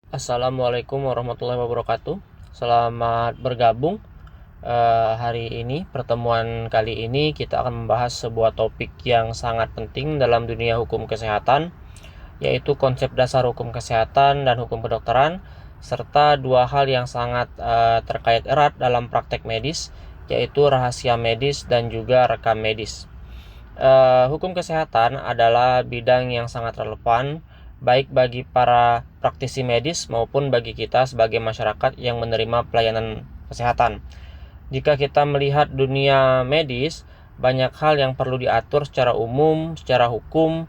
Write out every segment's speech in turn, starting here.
Assalamualaikum warahmatullahi wabarakatuh. Selamat bergabung. Hari ini, pertemuan kali ini kita akan membahas sebuah topik yang sangat penting dalam dunia hukum kesehatan, yaitu konsep dasar hukum kesehatan dan hukum kedokteran, serta dua hal yang sangat terkait erat dalam praktek medis, yaitu rahasia medis dan juga rekam medis. Hukum kesehatan adalah bidang yang sangat relevan baik bagi para praktisi medis maupun bagi kita sebagai masyarakat yang menerima pelayanan kesehatan. Jika kita melihat dunia medis, banyak hal yang perlu diatur secara umum, secara hukum,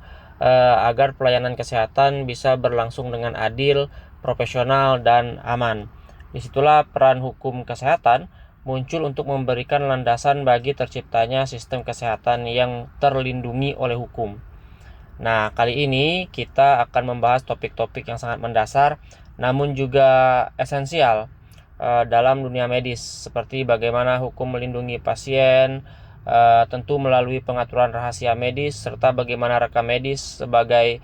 agar pelayanan kesehatan bisa berlangsung dengan adil, profesional, dan aman. Disitulah peran hukum kesehatan muncul untuk memberikan landasan bagi terciptanya sistem kesehatan yang terlindungi oleh hukum. Nah, kali ini kita akan membahas topik-topik yang sangat mendasar namun juga esensial dalam dunia medis, seperti bagaimana hukum melindungi pasien, tentu melalui pengaturan rahasia medis, serta bagaimana rekam medis sebagai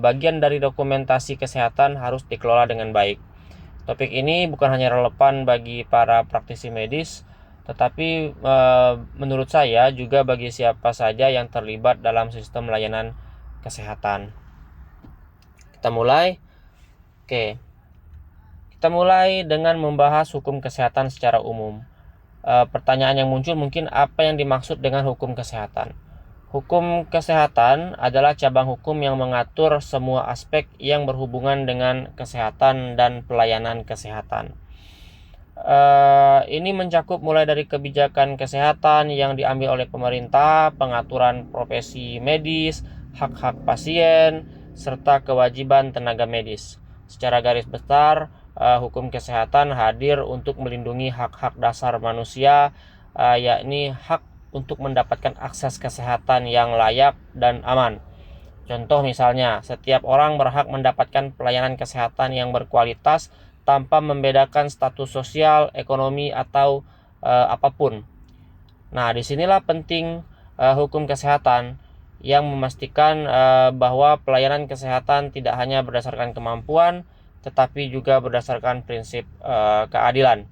bagian dari dokumentasi kesehatan harus dikelola dengan baik. Topik ini bukan hanya relevan bagi para praktisi medis, tetapi menurut saya juga bagi siapa saja yang terlibat dalam sistem layanan kesehatan. Kita mulai. Oke. Kita mulai dengan membahas hukum kesehatan secara umum. Pertanyaan yang muncul mungkin apa yang dimaksud dengan hukum kesehatan? Hukum kesehatan adalah cabang hukum yang mengatur semua aspek yang berhubungan dengan kesehatan dan pelayanan kesehatan. Ini mencakup mulai dari kebijakan kesehatan yang diambil oleh pemerintah, pengaturan profesi medis, hak-hak pasien, serta kewajiban tenaga medis. Secara garis besar, hukum kesehatan hadir untuk melindungi hak-hak dasar manusia, yakni hak untuk mendapatkan akses kesehatan yang layak dan aman. Contoh misalnya, setiap orang berhak mendapatkan pelayanan kesehatan yang berkualitas tanpa membedakan status sosial, ekonomi, atau apapun. Nah, disinilah penting hukum kesehatan yang memastikan bahwa pelayanan kesehatan tidak hanya berdasarkan kemampuan, tetapi juga berdasarkan prinsip keadilan.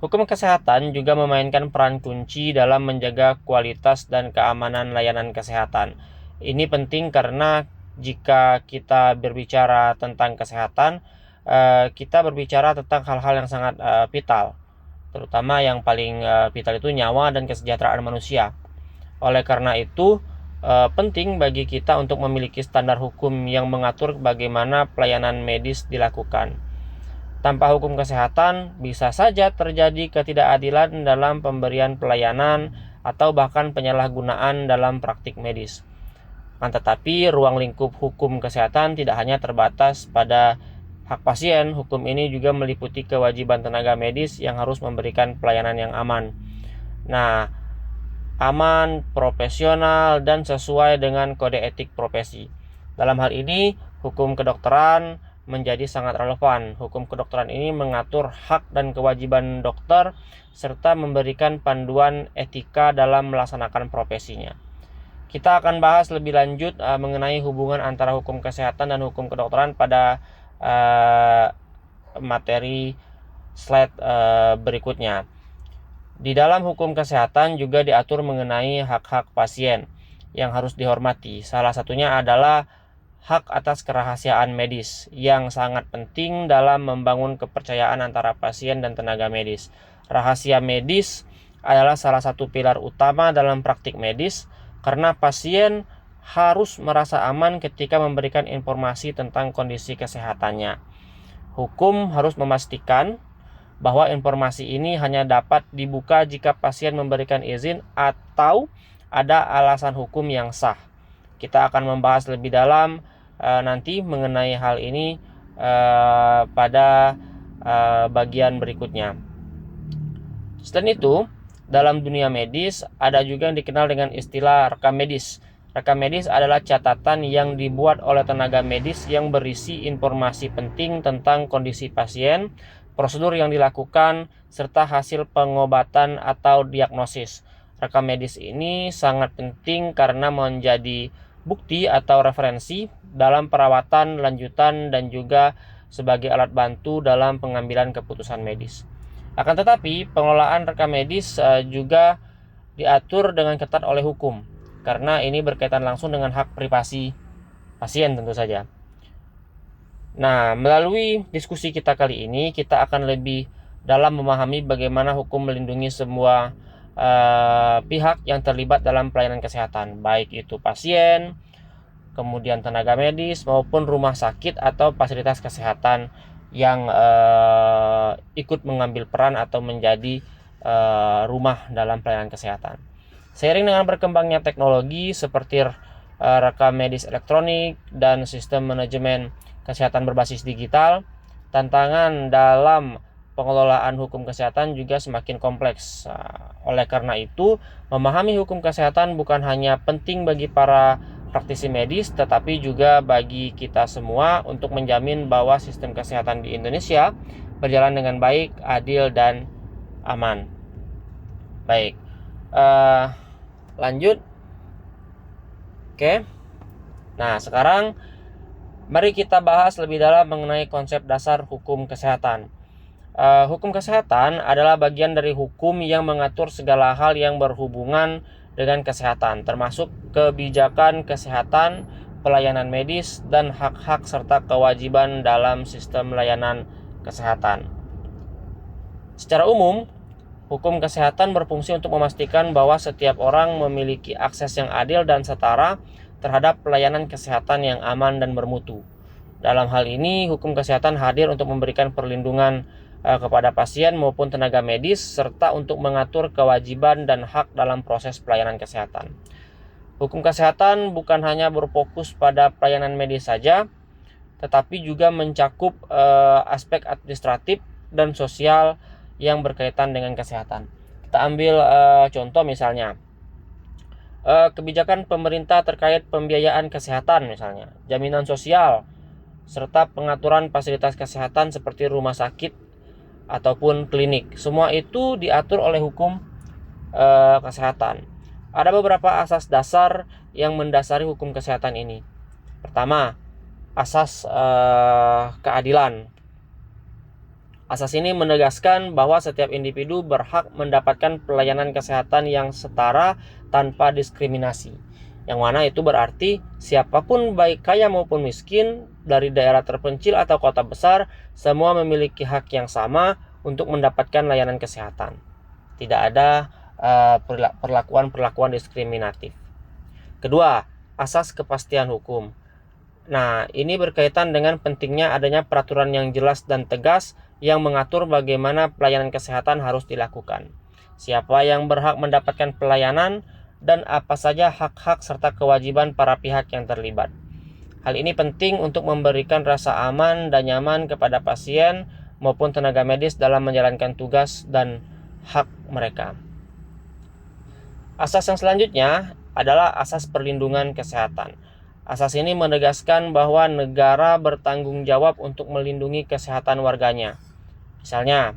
Hukum kesehatan juga memainkan peran kunci dalam menjaga kualitas dan keamanan layanan kesehatan. Ini penting karena jika kita berbicara tentang kesehatan, kita berbicara tentang hal-hal yang sangat vital, terutama yang paling vital itu nyawa dan kesejahteraan manusia. Oleh karena itu, penting bagi kita untuk memiliki standar hukum yang mengatur bagaimana pelayanan medis dilakukan. Tanpa hukum kesehatan, bisa saja terjadi ketidakadilan dalam pemberian pelayanan atau bahkan penyalahgunaan dalam praktik medis. Tetapi ruang lingkup hukum kesehatan tidak hanya terbatas pada hak pasien. Hukum ini juga meliputi kewajiban tenaga medis yang harus memberikan pelayanan yang aman. Nah, aman, profesional, dan sesuai dengan kode etik profesi. Dalam hal ini, hukum kedokteran menjadi sangat relevan. Hukum kedokteran ini mengatur hak dan kewajiban dokter serta memberikan panduan etika dalam melaksanakan profesinya. Kita akan bahas lebih lanjut mengenai hubungan antara hukum kesehatan dan hukum kedokteran pada materi slide berikutnya. Di dalam hukum kesehatan juga diatur mengenai hak-hak pasien yang harus dihormati. Salah satunya adalah hak atas kerahasiaan medis yang sangat penting dalam membangun kepercayaan antara pasien dan tenaga medis. Rahasia medis adalah salah satu pilar utama dalam praktik medis karena pasien harus merasa aman ketika memberikan informasi tentang kondisi kesehatannya. Hukum harus memastikan bahwa informasi ini hanya dapat dibuka jika pasien memberikan izin atau ada alasan hukum yang sah. Kita akan membahas lebih dalam nanti mengenai hal ini pada bagian berikutnya. Selain itu, dalam dunia medis ada juga yang dikenal dengan istilah rekam medis. Rekam medis adalah catatan yang dibuat oleh tenaga medis yang berisi informasi penting tentang kondisi pasien, prosedur yang dilakukan, serta hasil pengobatan atau diagnosis. Rekam medis ini sangat penting karena menjadi bukti atau referensi dalam perawatan lanjutan dan juga sebagai alat bantu dalam pengambilan keputusan medis. Akan tetapi, pengelolaan rekam medis juga diatur dengan ketat oleh hukum, karena ini berkaitan langsung dengan hak privasi pasien tentu saja. Nah, melalui diskusi kita kali ini, kita akan lebih dalam memahami bagaimana hukum melindungi semua pihak yang terlibat dalam pelayanan kesehatan, baik itu pasien, kemudian tenaga medis, maupun rumah sakit atau fasilitas kesehatan yang ikut mengambil peran atau menjadi rumah dalam pelayanan kesehatan. Seiring dengan berkembangnya teknologi seperti rekam medis elektronik dan sistem manajemen kesehatan berbasis digital, tantangan dalam pengelolaan hukum kesehatan juga semakin kompleks. Oleh karena itu, memahami hukum kesehatan bukan hanya penting bagi para praktisi medis, tetapi juga bagi kita semua untuk menjamin bahwa sistem kesehatan di Indonesia berjalan dengan baik, adil, dan aman. Baik, lanjut. Oke. Nah, sekarang mari kita bahas lebih dalam mengenai konsep dasar hukum kesehatan. Hukum kesehatan adalah bagian dari hukum yang mengatur segala hal yang berhubungan dengan kesehatan, termasuk kebijakan kesehatan, pelayanan medis, dan hak-hak serta kewajiban dalam sistem layanan kesehatan. Secara umum, hukum kesehatan berfungsi untuk memastikan bahwa setiap orang memiliki akses yang adil dan setara terhadap pelayanan kesehatan yang aman dan bermutu. Dalam hal ini, hukum kesehatan hadir untuk memberikan perlindungan kepada pasien maupun tenaga medis, serta untuk mengatur kewajiban dan hak dalam proses pelayanan kesehatan. Hukum kesehatan bukan hanya berfokus pada pelayanan medis saja, tetapi juga mencakup aspek administratif dan sosial yang berkaitan dengan kesehatan. Kita ambil contoh misalnya, kebijakan pemerintah terkait pembiayaan kesehatan misalnya, jaminan sosial, serta pengaturan fasilitas kesehatan seperti rumah sakit ataupun klinik. Semua itu diatur oleh hukum kesehatan. Ada beberapa asas dasar yang mendasari hukum kesehatan ini. Pertama, asas keadilan. Asas ini menegaskan bahwa setiap individu berhak mendapatkan pelayanan kesehatan yang setara tanpa diskriminasi. Yang mana itu berarti siapapun baik kaya maupun miskin, dari daerah terpencil atau kota besar, semua memiliki hak yang sama untuk mendapatkan layanan kesehatan. Tidak ada perlakuan diskriminatif. Kedua, asas kepastian hukum. Nah, ini berkaitan dengan pentingnya adanya peraturan yang jelas dan tegas yang mengatur bagaimana pelayanan kesehatan harus dilakukan, siapa yang berhak mendapatkan pelayanan, dan apa saja hak-hak serta kewajiban para pihak yang terlibat. Hal ini penting untuk memberikan rasa aman dan nyaman kepada pasien maupun tenaga medis dalam menjalankan tugas dan hak mereka. Asas yang selanjutnya adalah asas perlindungan kesehatan. Asas ini menegaskan bahwa negara bertanggung jawab untuk melindungi kesehatan warganya. Misalnya,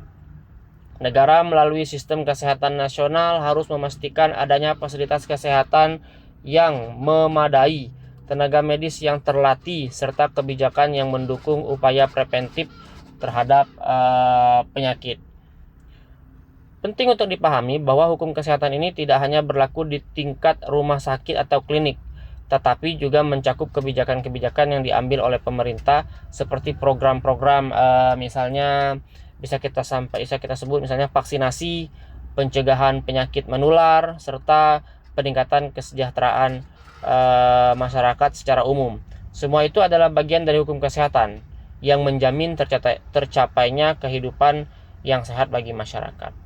negara melalui sistem kesehatan nasional harus memastikan adanya fasilitas kesehatan yang memadai, tenaga medis yang terlatih, serta kebijakan yang mendukung upaya preventif terhadap penyakit. Penting untuk dipahami bahwa hukum kesehatan ini tidak hanya berlaku di tingkat rumah sakit atau klinik, tetapi juga mencakup kebijakan-kebijakan yang diambil oleh pemerintah seperti program-program misalnya bisa kita sebut misalnya vaksinasi, pencegahan penyakit menular, serta peningkatan kesejahteraan masyarakat secara umum. Semua itu adalah bagian dari hukum kesehatan yang menjamin tercapainya kehidupan yang sehat bagi masyarakat.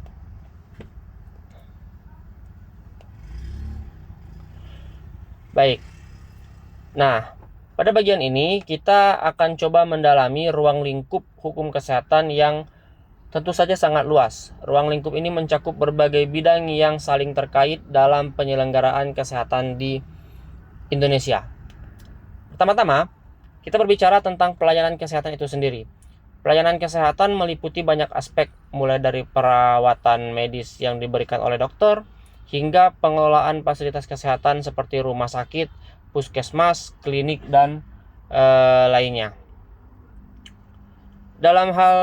Baik. Nah, pada bagian ini kita akan coba mendalami ruang lingkup hukum kesehatan yang tentu saja sangat luas. Ruang lingkup ini mencakup berbagai bidang yang saling terkait dalam penyelenggaraan kesehatan di Indonesia. Pertama-tama, kita berbicara tentang pelayanan kesehatan itu sendiri. Pelayanan kesehatan meliputi banyak aspek, mulai dari perawatan medis yang diberikan oleh dokter, hingga pengelolaan fasilitas kesehatan seperti rumah sakit, puskesmas, klinik, dan lainnya. Dalam hal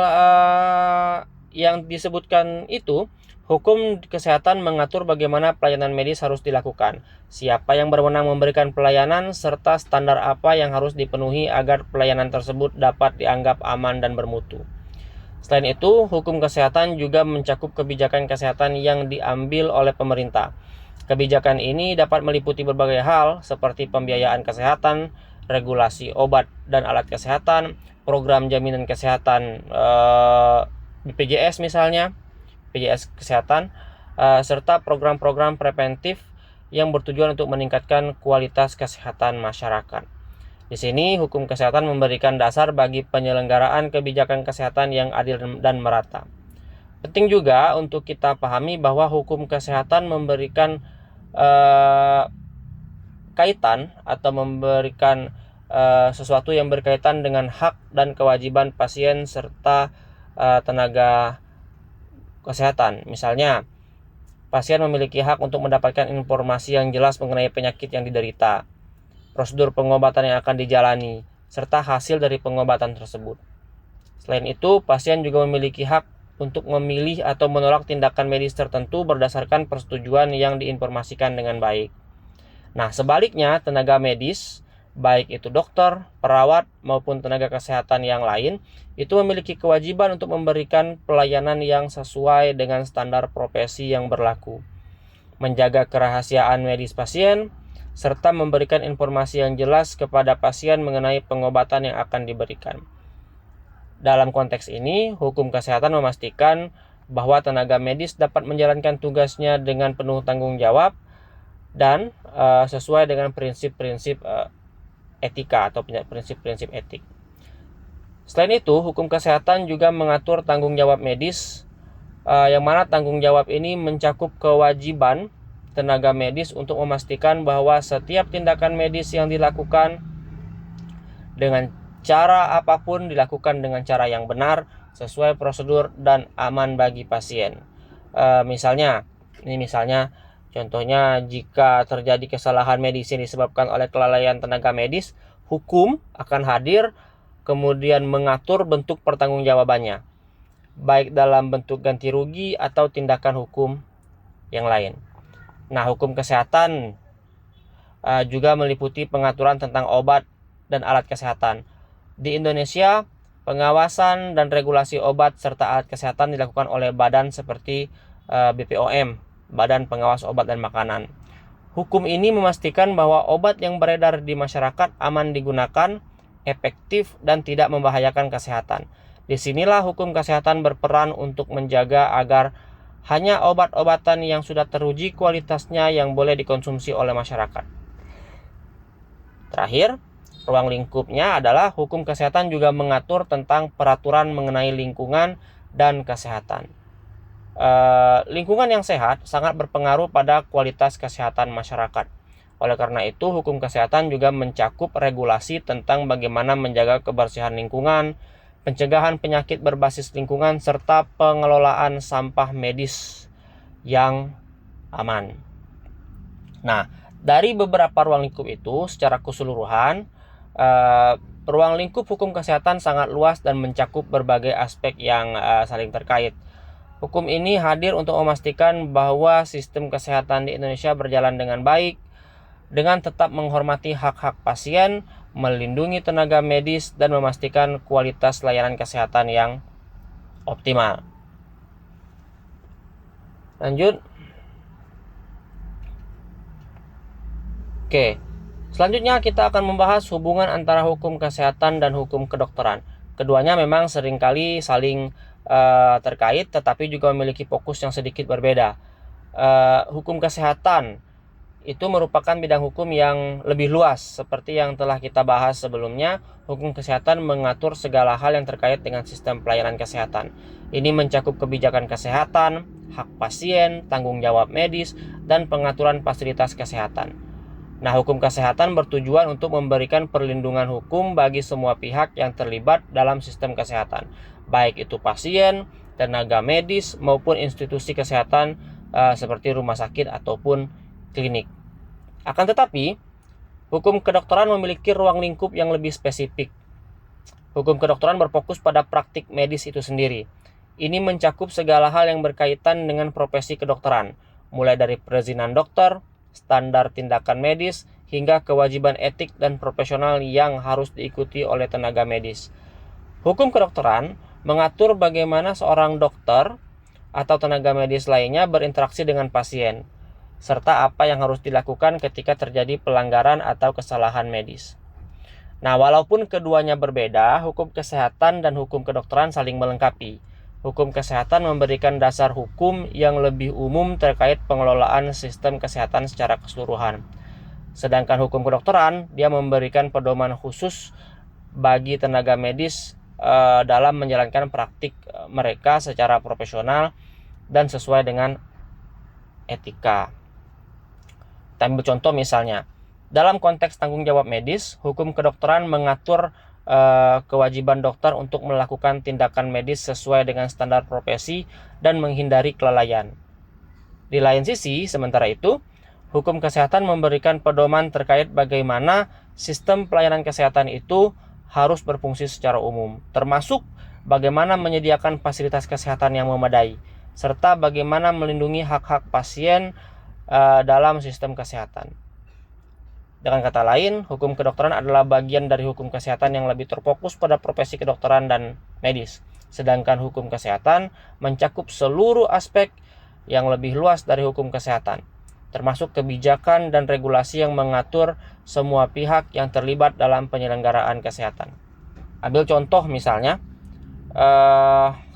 yang disebutkan itu, hukum kesehatan mengatur bagaimana pelayanan medis harus dilakukan, siapa yang berwenang memberikan pelayanan, serta standar apa yang harus dipenuhi agar pelayanan tersebut dapat dianggap aman dan bermutu. Selain itu, hukum kesehatan juga mencakup kebijakan kesehatan yang diambil oleh pemerintah. Kebijakan ini dapat meliputi berbagai hal seperti pembiayaan kesehatan, regulasi obat dan alat kesehatan, program jaminan kesehatan BPJS misalnya, BPJS kesehatan, serta program-program preventif yang bertujuan untuk meningkatkan kualitas kesehatan masyarakat. Di sini hukum kesehatan memberikan dasar bagi penyelenggaraan kebijakan kesehatan yang adil dan merata. Penting juga untuk kita pahami bahwa hukum kesehatan memberikan kaitan atau memberikan sesuatu yang berkaitan dengan hak dan kewajiban pasien serta tenaga kesehatan. Misalnya, pasien memiliki hak untuk mendapatkan informasi yang jelas mengenai penyakit yang diderita, prosedur pengobatan yang akan dijalani, serta hasil dari pengobatan tersebut. Selain itu, pasien juga memiliki hak untuk memilih atau menolak tindakan medis tertentu berdasarkan persetujuan yang diinformasikan dengan baik. Nah, sebaliknya, tenaga medis, baik itu dokter, perawat, maupun tenaga kesehatan yang lain, itu memiliki kewajiban untuk memberikan pelayanan yang sesuai dengan standar profesi yang berlaku, menjaga kerahasiaan medis pasien, serta memberikan informasi yang jelas kepada pasien mengenai pengobatan yang akan diberikan. Dalam konteks ini, hukum kesehatan memastikan bahwa tenaga medis dapat menjalankan tugasnya dengan penuh tanggung jawab dan sesuai dengan prinsip-prinsip etika atau prinsip-prinsip etik. Selain itu, hukum kesehatan juga mengatur tanggung jawab medis, yang mana tanggung jawab ini mencakup kewajiban tenaga medis untuk memastikan bahwa setiap tindakan medis yang dilakukan dengan cara apapun dilakukan dengan cara yang benar, sesuai prosedur dan aman bagi pasien. Misalnya, contohnya jika terjadi kesalahan medis yang disebabkan oleh kelalaian tenaga medis, hukum akan hadir kemudian mengatur bentuk pertanggungjawabannya, baik dalam bentuk ganti rugi atau tindakan hukum yang lain. Nah, hukum kesehatan juga meliputi pengaturan tentang obat dan alat kesehatan. Di Indonesia, pengawasan dan regulasi obat serta alat kesehatan dilakukan oleh badan seperti BPOM, Badan Pengawas Obat dan Makanan. Hukum ini memastikan bahwa obat yang beredar di masyarakat aman digunakan, efektif, dan tidak membahayakan kesehatan. Disinilah hukum kesehatan berperan untuk menjaga agar hanya obat-obatan yang sudah teruji kualitasnya yang boleh dikonsumsi oleh masyarakat. Terakhir, ruang lingkupnya adalah hukum kesehatan juga mengatur tentang peraturan mengenai lingkungan dan kesehatan. Lingkungan yang sehat sangat berpengaruh pada kualitas kesehatan masyarakat. Oleh karena itu, hukum kesehatan juga mencakup regulasi tentang bagaimana menjaga kebersihan lingkungan, pencegahan penyakit berbasis lingkungan, serta pengelolaan sampah medis yang aman. Nah, dari beberapa ruang lingkup itu, secara keseluruhan, ruang lingkup hukum kesehatan sangat luas dan mencakup berbagai aspek yang saling terkait. Hukum ini hadir untuk memastikan bahwa sistem kesehatan di Indonesia berjalan dengan baik, dengan tetap menghormati hak-hak pasien, melindungi tenaga medis, dan memastikan kualitas layanan kesehatan yang optimal. Lanjut. Oke, selanjutnya kita akan membahas hubungan antara hukum kesehatan dan hukum kedokteran. Keduanya memang seringkali saling terkait, tetapi juga memiliki fokus yang sedikit berbeda. Hukum kesehatan itu merupakan bidang hukum yang lebih luas. Seperti yang telah kita bahas sebelumnya, hukum kesehatan mengatur segala hal yang terkait dengan sistem pelayanan kesehatan. Ini mencakup kebijakan kesehatan, hak pasien, tanggung jawab medis, dan pengaturan fasilitas kesehatan. Nah, hukum kesehatan bertujuan untuk memberikan perlindungan hukum bagi semua pihak yang terlibat dalam sistem kesehatan, baik itu pasien, tenaga medis, maupun institusi kesehatan seperti rumah sakit ataupun klinik. Akan tetapi, Hukum kedokteran memiliki ruang lingkup yang lebih spesifik. Hukum kedokteran berfokus pada praktik medis itu sendiri. Ini mencakup segala hal yang berkaitan dengan profesi kedokteran, mulai dari perizinan dokter, standar tindakan medis, hingga kewajiban etik dan profesional yang harus diikuti oleh tenaga medis. Hukum kedokteran mengatur bagaimana seorang dokter atau tenaga medis lainnya berinteraksi dengan pasien, serta apa yang harus dilakukan ketika terjadi pelanggaran atau kesalahan medis. Nah, walaupun keduanya berbeda, hukum kesehatan dan hukum kedokteran saling melengkapi. Hukum kesehatan memberikan dasar hukum yang lebih umum terkait pengelolaan sistem kesehatan secara keseluruhan. Sedangkan hukum kedokteran, dia memberikan pedoman khusus bagi tenaga medis dalam menjalankan praktik mereka secara profesional dan sesuai dengan etika. Kita ambil contoh misalnya, dalam konteks tanggung jawab medis, hukum kedokteran mengatur kewajiban dokter untuk melakukan tindakan medis sesuai dengan standar profesi dan menghindari kelalaian. Di lain sisi, sementara itu, hukum kesehatan memberikan pedoman terkait bagaimana sistem pelayanan kesehatan itu harus berfungsi secara umum, termasuk bagaimana menyediakan fasilitas kesehatan yang memadai, serta bagaimana melindungi hak-hak pasien dalam sistem kesehatan. Dengan kata lain, hukum kedokteran adalah bagian dari hukum kesehatan yang lebih terfokus pada profesi kedokteran dan medis. Sedangkan hukum kesehatan mencakup seluruh aspek yang lebih luas dari hukum kesehatan, termasuk kebijakan dan regulasi yang mengatur semua pihak yang terlibat dalam penyelenggaraan kesehatan. Ambil contoh misalnya,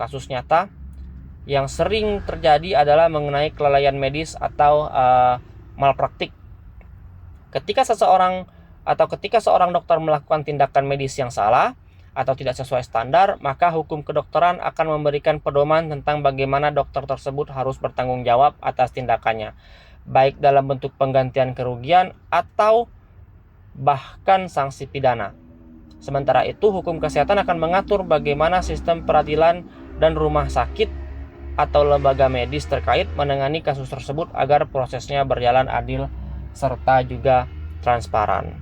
kasus nyata yang sering terjadi adalah mengenai kelalaian medis atau malpraktik. Ketika seorang dokter melakukan tindakan medis yang salah atau tidak sesuai standar, maka hukum kedokteran akan memberikan pedoman tentang bagaimana dokter tersebut harus bertanggung jawab atas tindakannya, baik dalam bentuk penggantian kerugian atau bahkan sanksi pidana. Sementara itu, hukum kesehatan akan mengatur bagaimana sistem peradilan dan rumah sakit atau lembaga medis terkait menangani kasus tersebut agar prosesnya berjalan adil serta juga transparan.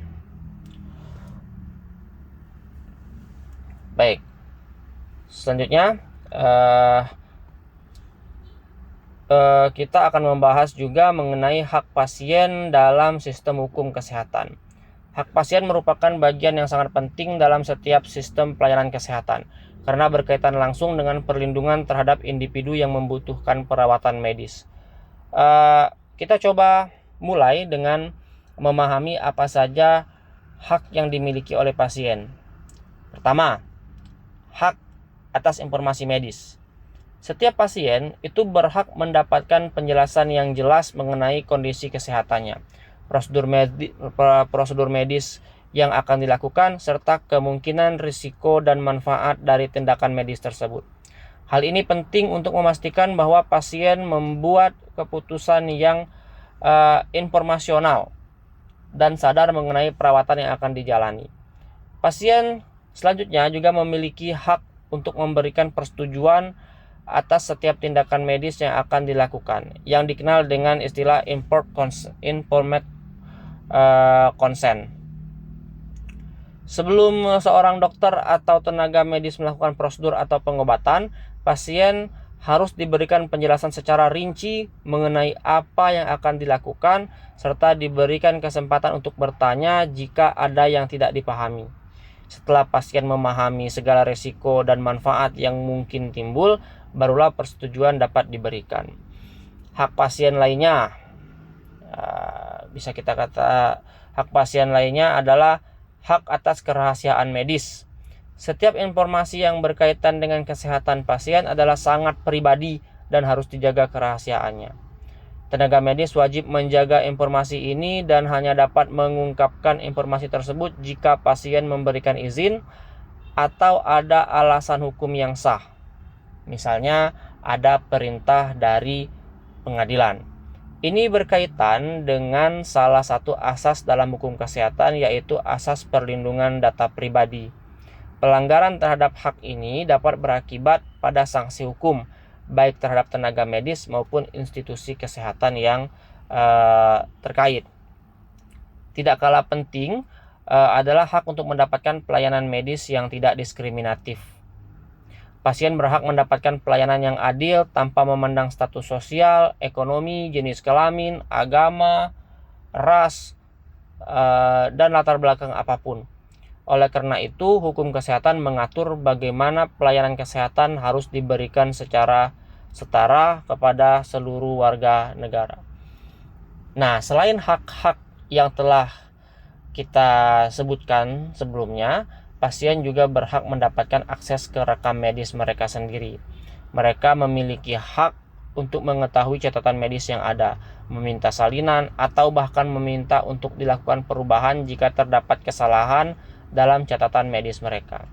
Baik, selanjutnya kita akan membahas juga mengenai hak pasien dalam sistem hukum kesehatan. Hak pasien merupakan bagian yang sangat penting dalam setiap sistem pelayanan kesehatan karena berkaitan langsung dengan perlindungan terhadap individu yang membutuhkan perawatan medis. Kita coba mulai dengan memahami apa saja hak yang dimiliki oleh pasien. Pertama, hak atas informasi medis. Setiap pasien itu berhak mendapatkan penjelasan yang jelas mengenai kondisi kesehatannya, prosedur medis yang akan dilakukan, serta kemungkinan risiko dan manfaat dari tindakan medis tersebut. Hal ini penting untuk memastikan bahwa pasien membuat keputusan yang informasional dan sadar mengenai perawatan yang akan dijalani. Pasien selanjutnya juga memiliki hak untuk memberikan persetujuan atas setiap tindakan medis yang akan dilakukan, yang dikenal dengan istilah informed consent. Sebelum seorang dokter atau tenaga medis melakukan prosedur atau pengobatan, pasien harus diberikan penjelasan secara rinci mengenai apa yang akan dilakukan, serta diberikan kesempatan untuk bertanya jika ada yang tidak dipahami. Setelah pasien memahami segala risiko dan manfaat yang mungkin timbul, barulah persetujuan dapat diberikan. Hak pasien lainnya, hak pasien lainnya adalah hak atas kerahasiaan medis. Setiap informasi yang berkaitan dengan kesehatan pasien adalah sangat pribadi dan harus dijaga kerahasiaannya. Tenaga medis wajib menjaga informasi ini dan hanya dapat mengungkapkan informasi tersebut jika pasien memberikan izin atau ada alasan hukum yang sah. Misalnya, ada perintah dari pengadilan. Ini berkaitan dengan salah satu asas dalam hukum kesehatan, yaitu asas perlindungan data pribadi. Pelanggaran terhadap hak ini dapat berakibat pada sanksi hukum, baik terhadap tenaga medis maupun institusi kesehatan yang terkait. tidak kalah penting adalah hak untuk mendapatkan pelayanan medis yang tidak diskriminatif. Pasien berhak mendapatkan pelayanan yang adil tanpa memandang status sosial, ekonomi, jenis kelamin, agama, ras, dan latar belakang apapun. Oleh karena itu, hukum kesehatan mengatur bagaimana pelayanan kesehatan harus diberikan secara setara kepada seluruh warga negara. Nah, selain hak-hak yang telah kita sebutkan sebelumnya, pasien juga berhak mendapatkan akses ke rekam medis mereka sendiri. Mereka memiliki hak untuk mengetahui catatan medis yang ada, meminta salinan, atau bahkan meminta untuk dilakukan perubahan jika terdapat kesalahan dalam catatan medis mereka.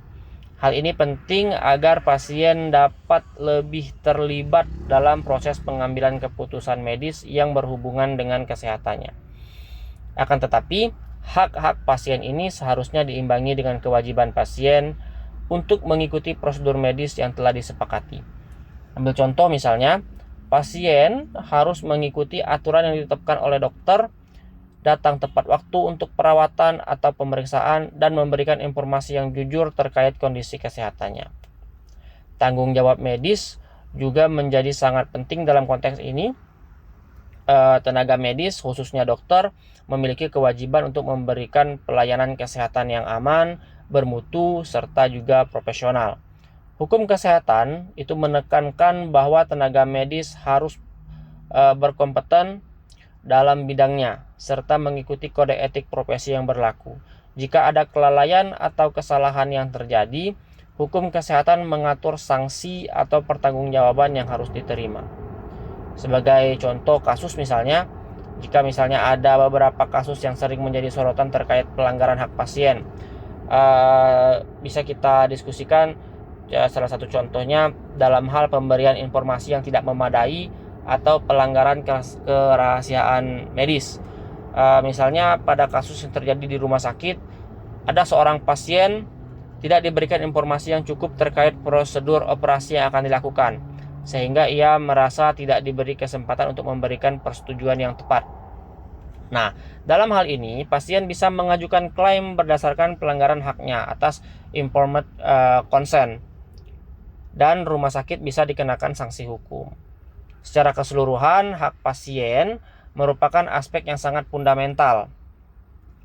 Hal ini penting agar pasien dapat lebih terlibat dalam proses pengambilan keputusan medis yang berhubungan dengan kesehatannya. Akan tetapi, hak-hak pasien ini seharusnya diimbangi dengan kewajiban pasien untuk mengikuti prosedur medis yang telah disepakati. Ambil contoh misalnya, pasien harus mengikuti aturan yang ditetapkan oleh dokter, datang tepat waktu untuk perawatan atau pemeriksaan, dan memberikan informasi yang jujur terkait kondisi kesehatannya. Tanggung jawab medis juga menjadi sangat penting dalam konteks ini. Tenaga medis, khususnya dokter, memiliki kewajiban untuk memberikan pelayanan kesehatan yang aman, bermutu, serta juga profesional. Hukum kesehatan itu menekankan bahwa tenaga medis harus berkompeten dalam bidangnya, serta mengikuti kode etik profesi yang berlaku. Jika ada kelalaian atau kesalahan yang terjadi, hukum kesehatan mengatur sanksi atau pertanggungjawaban yang harus diterima. Sebagai contoh kasus misalnya, jika misalnya ada beberapa kasus yang sering menjadi sorotan terkait pelanggaran hak pasien, bisa kita diskusikan. Salah satu contohnya dalam hal pemberian informasi yang tidak memadai atau pelanggaran kerahasiaan medis. Misalnya pada kasus yang terjadi di rumah sakit, ada seorang pasien tidak diberikan informasi yang cukup terkait prosedur operasi yang akan dilakukan, sehingga ia merasa tidak diberi kesempatan untuk memberikan persetujuan yang tepat. Nah, dalam hal ini, pasien bisa mengajukan klaim berdasarkan pelanggaran haknya atas informed consent, dan rumah sakit bisa dikenakan sanksi hukum. Secara keseluruhan, hak pasien merupakan aspek yang sangat fundamental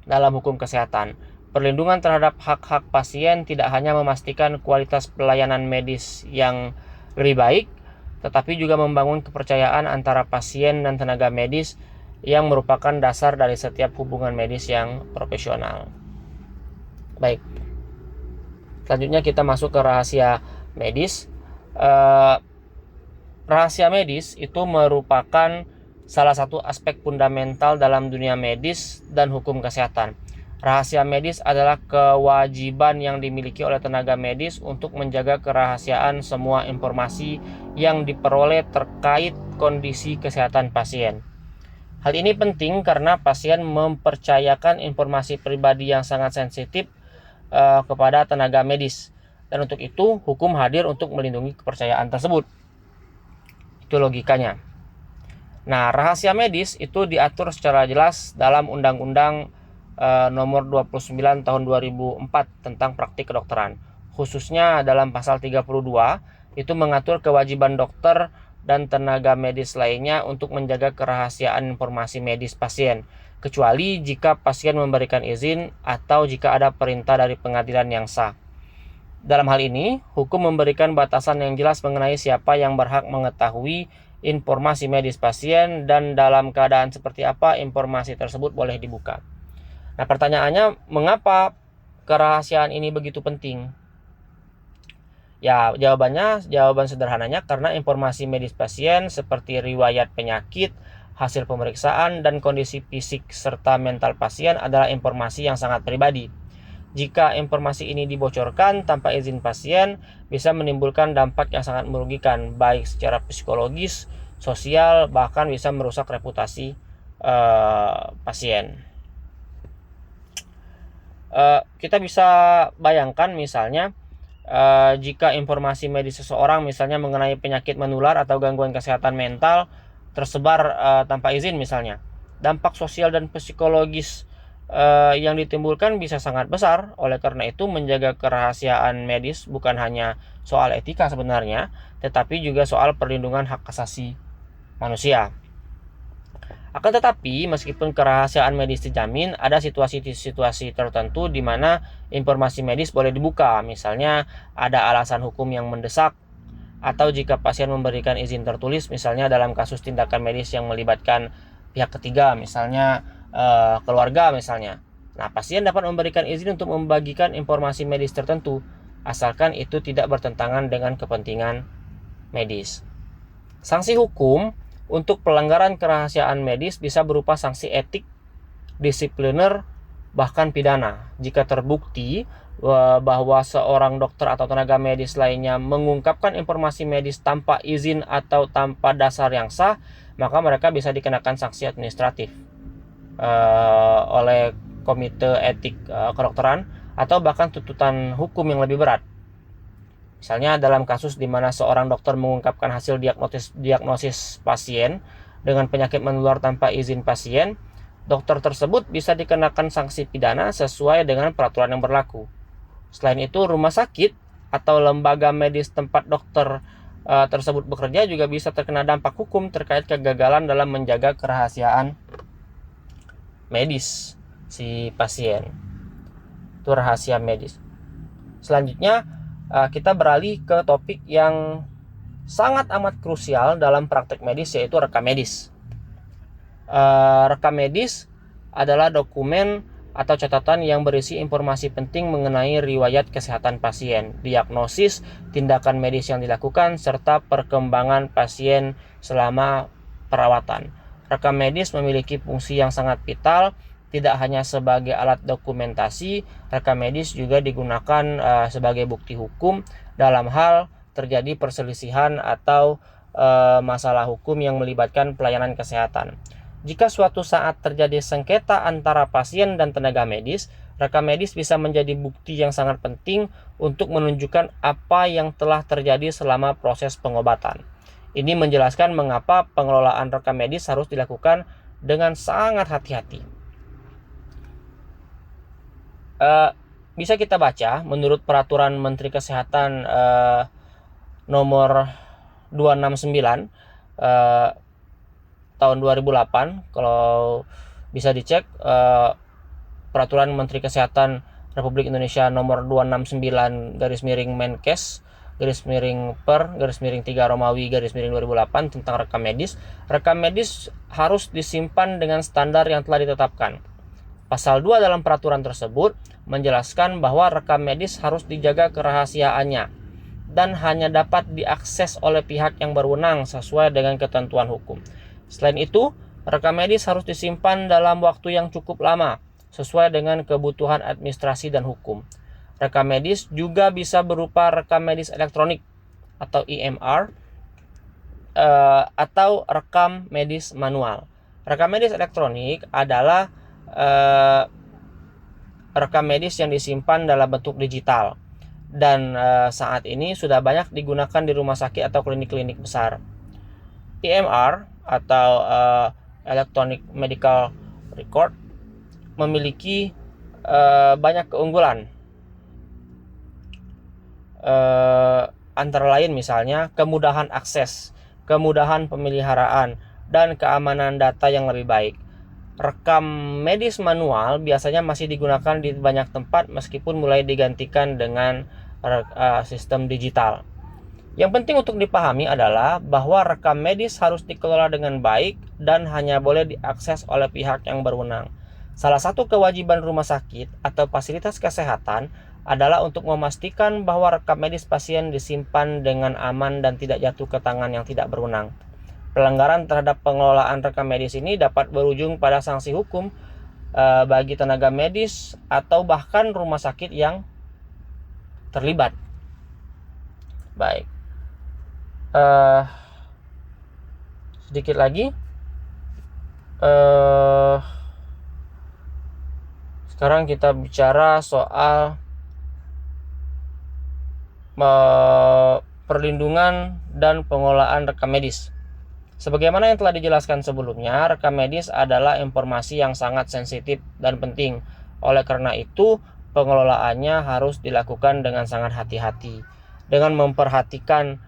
dalam hukum kesehatan. Perlindungan terhadap hak-hak pasien tidak hanya memastikan kualitas pelayanan medis yang lebih baik, tetapi juga membangun kepercayaan antara pasien dan tenaga medis yang merupakan dasar dari setiap hubungan medis yang profesional. Baik, selanjutnya kita masuk ke rahasia medis. Rahasia medis itu merupakan salah satu aspek fundamental dalam dunia medis dan hukum kesehatan. Rahasia medis adalah kewajiban yang dimiliki oleh tenaga medis untuk menjaga kerahasiaan semua informasi yang diperoleh terkait kondisi kesehatan pasien. Hal ini penting karena pasien mempercayakan informasi pribadi yang sangat sensitif kepada tenaga medis, dan untuk itu hukum hadir untuk melindungi kepercayaan tersebut. Itu logikanya. Nah, rahasia medis itu diatur secara jelas dalam Undang-Undang nomor 29 tahun 2004 tentang praktik kedokteran. Khususnya dalam pasal 32 itu mengatur kewajiban dokter dan tenaga medis lainnya untuk menjaga kerahasiaan informasi medis pasien, kecuali jika pasien memberikan izin atau jika ada perintah dari pengadilan yang sah. Dalam hal ini, hukum memberikan batasan yang jelas mengenai siapa yang berhak mengetahui informasi medis pasien dan dalam keadaan seperti apa informasi tersebut boleh dibuka. Nah, pertanyaannya, mengapa kerahasiaan ini begitu penting? Ya, jawaban sederhananya karena informasi medis pasien seperti riwayat penyakit, hasil pemeriksaan, dan kondisi fisik serta mental pasien adalah informasi yang sangat pribadi. Jika informasi ini dibocorkan tanpa izin pasien, bisa menimbulkan dampak yang sangat merugikan, baik secara psikologis, sosial, bahkan bisa merusak reputasi pasien. Kita bisa bayangkan misalnya jika informasi medis seseorang misalnya mengenai penyakit menular atau gangguan kesehatan mental tersebar tanpa izin misalnya, dampak sosial dan psikologis yang ditimbulkan bisa sangat besar. Oleh karena itu, menjaga kerahasiaan medis bukan hanya soal etika sebenarnya, tetapi juga soal perlindungan hak asasi manusia. Akan tetapi, meskipun kerahasiaan medis dijamin, ada situasi-situasi tertentu di mana informasi medis boleh dibuka. Misalnya, ada alasan hukum yang mendesak, atau jika pasien memberikan izin tertulis, misalnya dalam kasus tindakan medis yang melibatkan pihak ketiga, misalnya keluarga misalnya. Nah, pasien dapat memberikan izin untuk membagikan informasi medis tertentu, asalkan itu tidak bertentangan dengan kepentingan medis. Sanksi hukum untuk pelanggaran kerahasiaan medis bisa berupa sanksi etik, disipliner, bahkan pidana. Jika terbukti bahwa seorang dokter atau tenaga medis lainnya mengungkapkan informasi medis tanpa izin atau tanpa dasar yang sah, maka mereka bisa dikenakan sanksi administratif oleh Komite Etik Kedokteran, atau bahkan tuntutan hukum yang lebih berat. Misalnya dalam kasus di mana seorang dokter mengungkapkan hasil diagnosis pasien dengan penyakit menular tanpa izin pasien, dokter tersebut bisa dikenakan sanksi pidana sesuai dengan peraturan yang berlaku. Selain itu, rumah sakit atau lembaga medis tempat dokter tersebut bekerja juga bisa terkena dampak hukum terkait kegagalan dalam menjaga kerahasiaan medis si pasien. Itu rahasia medis. Selanjutnya, kita beralih ke topik yang sangat amat krusial dalam praktek medis, yaitu rekam medis. Rekam medis adalah dokumen atau catatan yang berisi informasi penting mengenai riwayat kesehatan pasien, diagnosis, tindakan medis yang dilakukan, serta perkembangan pasien selama perawatan. Rekam medis memiliki fungsi yang sangat vital, tidak hanya sebagai alat dokumentasi. Rekam medis juga digunakan sebagai bukti hukum dalam hal terjadi perselisihan atau masalah hukum yang melibatkan pelayanan kesehatan. Jika suatu saat terjadi sengketa antara pasien dan tenaga medis, rekam medis bisa menjadi bukti yang sangat penting untuk menunjukkan apa yang telah terjadi selama proses pengobatan. Ini menjelaskan mengapa pengelolaan rekam medis harus dilakukan dengan sangat hati-hati. Bisa kita baca menurut Peraturan Menteri Kesehatan nomor 269 tahun 2008. Kalau bisa dicek, Peraturan Menteri Kesehatan Republik Indonesia nomor 269/Menkes /per/3 Romawi /2008 tentang rekam medis. Rekam medis harus disimpan dengan standar yang telah ditetapkan. Pasal 2 dalam peraturan tersebut menjelaskan bahwa rekam medis harus dijaga kerahasiaannya dan hanya dapat diakses oleh pihak yang berwenang sesuai dengan ketentuan hukum. Selain itu, rekam medis harus disimpan dalam waktu yang cukup lama sesuai dengan kebutuhan administrasi dan hukum. Rekam medis juga bisa berupa rekam medis elektronik atau EMR atau rekam medis manual. Rekam medis elektronik adalah rekam medis yang disimpan dalam bentuk digital dan saat ini sudah banyak digunakan di rumah sakit atau klinik-klinik besar. EMR atau Electronic Medical Record memiliki banyak keunggulan, antara lain misalnya kemudahan akses, kemudahan pemeliharaan, dan keamanan data yang lebih baik. Rekam medis manual biasanya masih digunakan di banyak tempat meskipun mulai digantikan dengan sistem digital. Yang penting untuk dipahami adalah bahwa rekam medis harus dikelola dengan baik dan hanya boleh diakses oleh pihak yang berwenang. Salah satu kewajiban rumah sakit atau fasilitas kesehatan adalah untuk memastikan bahwa rekam medis pasien disimpan dengan aman dan tidak jatuh ke tangan yang tidak berwenang. Pelanggaran terhadap pengelolaan rekam medis ini dapat berujung pada sanksi hukum bagi tenaga medis atau bahkan rumah sakit yang terlibat. Baik, sedikit lagi. Sekarang kita bicara soal perlindungan dan pengelolaan rekam medis. Sebagaimana yang telah dijelaskan sebelumnya, rekam medis adalah informasi yang sangat sensitif dan penting. Oleh karena itu, pengelolaannya harus dilakukan dengan sangat hati-hati, dengan memperhatikan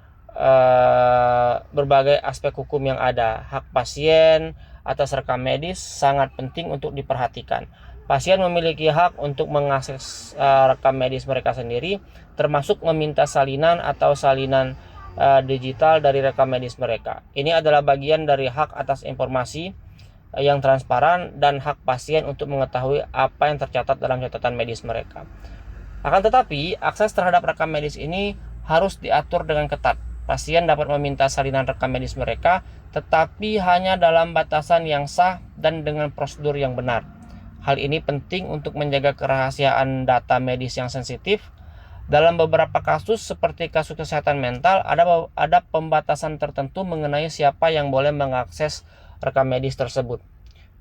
berbagai aspek hukum yang ada. Hak pasien atas rekam medis sangat penting untuk diperhatikan. Pasien memiliki hak untuk mengakses rekam medis mereka sendiri, termasuk meminta salinan atau salinan digital dari rekam medis mereka. Ini adalah bagian dari hak atas informasi yang transparan dan hak pasien untuk mengetahui apa yang tercatat dalam catatan medis mereka. Akan tetapi, akses terhadap rekam medis ini harus diatur dengan ketat. Pasien dapat meminta salinan rekam medis mereka, tetapi hanya dalam batasan yang sah dan dengan prosedur yang benar. Hal ini penting untuk menjaga kerahasiaan data medis yang sensitif. Dalam beberapa kasus seperti kasus kesehatan mental, ada pembatasan tertentu mengenai siapa yang boleh mengakses rekam medis tersebut.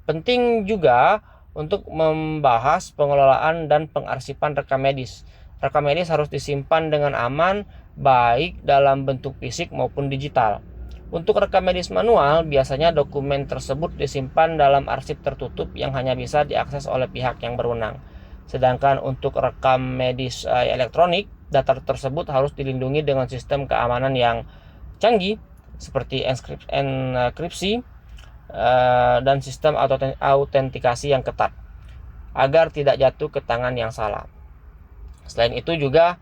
Penting juga untuk membahas pengelolaan dan pengarsipan rekam medis. Rekam medis harus disimpan dengan aman, baik dalam bentuk fisik maupun digital. Untuk rekam medis manual, biasanya dokumen tersebut disimpan dalam arsip tertutup yang hanya bisa diakses oleh pihak yang berwenang. Sedangkan untuk rekam medis elektronik, data tersebut harus dilindungi dengan sistem keamanan yang canggih seperti enkripsi dan sistem autentikasi yang ketat agar tidak jatuh ke tangan yang salah. Selain itu juga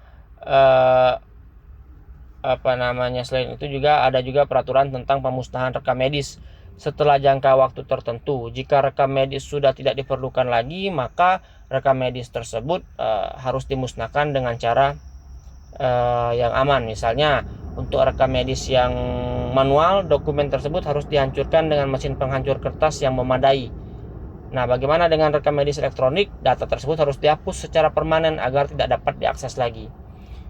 ada juga peraturan tentang pemusnahan rekam medis setelah jangka waktu tertentu. Jika rekam medis sudah tidak diperlukan lagi, maka rekam medis tersebut harus dimusnahkan dengan cara yang aman. Misalnya, untuk rekam medis yang manual, dokumen tersebut harus dihancurkan dengan mesin penghancur kertas yang memadai. Nah, bagaimana dengan rekam medis elektronik? Data tersebut harus dihapus secara permanen agar tidak dapat diakses lagi.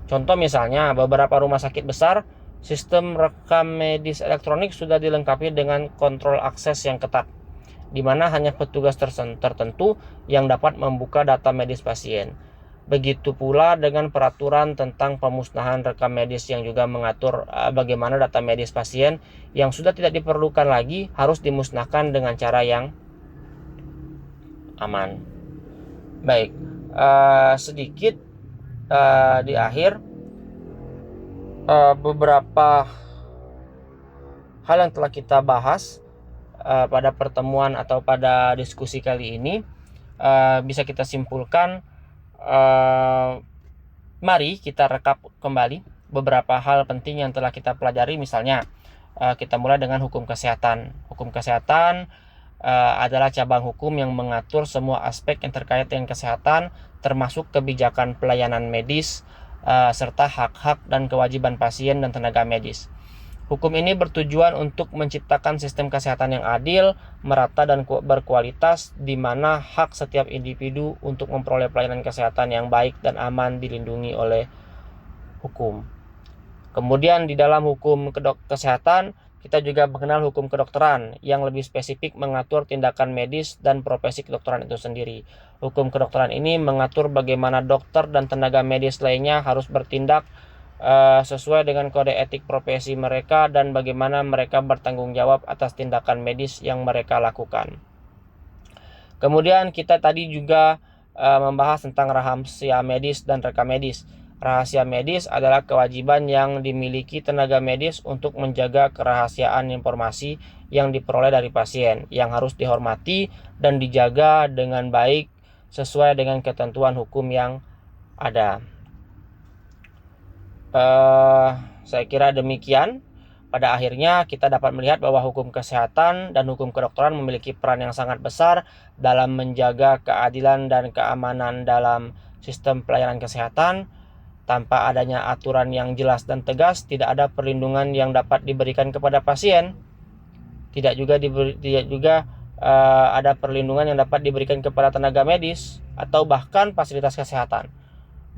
Contoh misalnya, beberapa rumah sakit besar, sistem rekam medis elektronik sudah dilengkapi dengan kontrol akses yang ketat, di mana hanya petugas tertentu yang dapat membuka data medis pasien. Begitu pula dengan peraturan tentang pemusnahan rekam medis yang juga mengatur bagaimana data medis pasien yang sudah tidak diperlukan lagi harus dimusnahkan dengan cara yang aman. Baik, sedikit di akhir beberapa hal yang telah kita bahas pada pertemuan atau pada diskusi kali ini bisa kita simpulkan. Mari kita rekap kembali beberapa hal penting yang telah kita pelajari. Misalnya kita mulai dengan hukum kesehatan. Hukum kesehatan adalah cabang hukum yang mengatur semua aspek yang terkait dengan kesehatan, termasuk kebijakan pelayanan medis serta hak-hak dan kewajiban pasien dan tenaga medis. Hukum ini bertujuan untuk menciptakan sistem kesehatan yang adil, merata dan berkualitas, di mana hak setiap individu untuk memperoleh pelayanan kesehatan yang baik dan aman dilindungi oleh hukum. Kemudian di dalam hukum kesehatan, kita juga mengenal hukum kedokteran yang lebih spesifik mengatur tindakan medis dan profesi kedokteran itu sendiri. Hukum kedokteran ini mengatur bagaimana dokter dan tenaga medis lainnya harus bertindak sesuai dengan kode etik profesi mereka dan bagaimana mereka bertanggung jawab atas tindakan medis yang mereka lakukan. Kemudian kita tadi juga membahas tentang rahasia medis dan rekam medis. Rahasia medis adalah kewajiban yang dimiliki tenaga medis untuk menjaga kerahasiaan informasi yang diperoleh dari pasien, yang harus dihormati dan dijaga dengan baik sesuai dengan ketentuan hukum yang ada. Saya kira demikian. Pada akhirnya kita dapat melihat bahwa hukum kesehatan dan hukum kedokteran memiliki peran yang sangat besar dalam menjaga keadilan dan keamanan dalam sistem pelayanan kesehatan. Tanpa adanya aturan yang jelas dan tegas, tidak ada perlindungan yang dapat diberikan kepada pasien. Tidak juga ada perlindungan yang dapat diberikan kepada tenaga medis atau bahkan fasilitas kesehatan.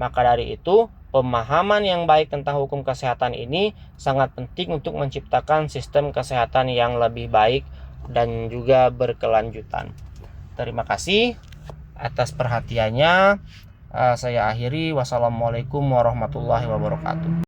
Maka dari itu, pemahaman yang baik tentang hukum kesehatan ini sangat penting untuk menciptakan sistem kesehatan yang lebih baik dan juga berkelanjutan. Terima kasih atas perhatiannya. Saya akhiri. Wassalamualaikum warahmatullahi wabarakatuh.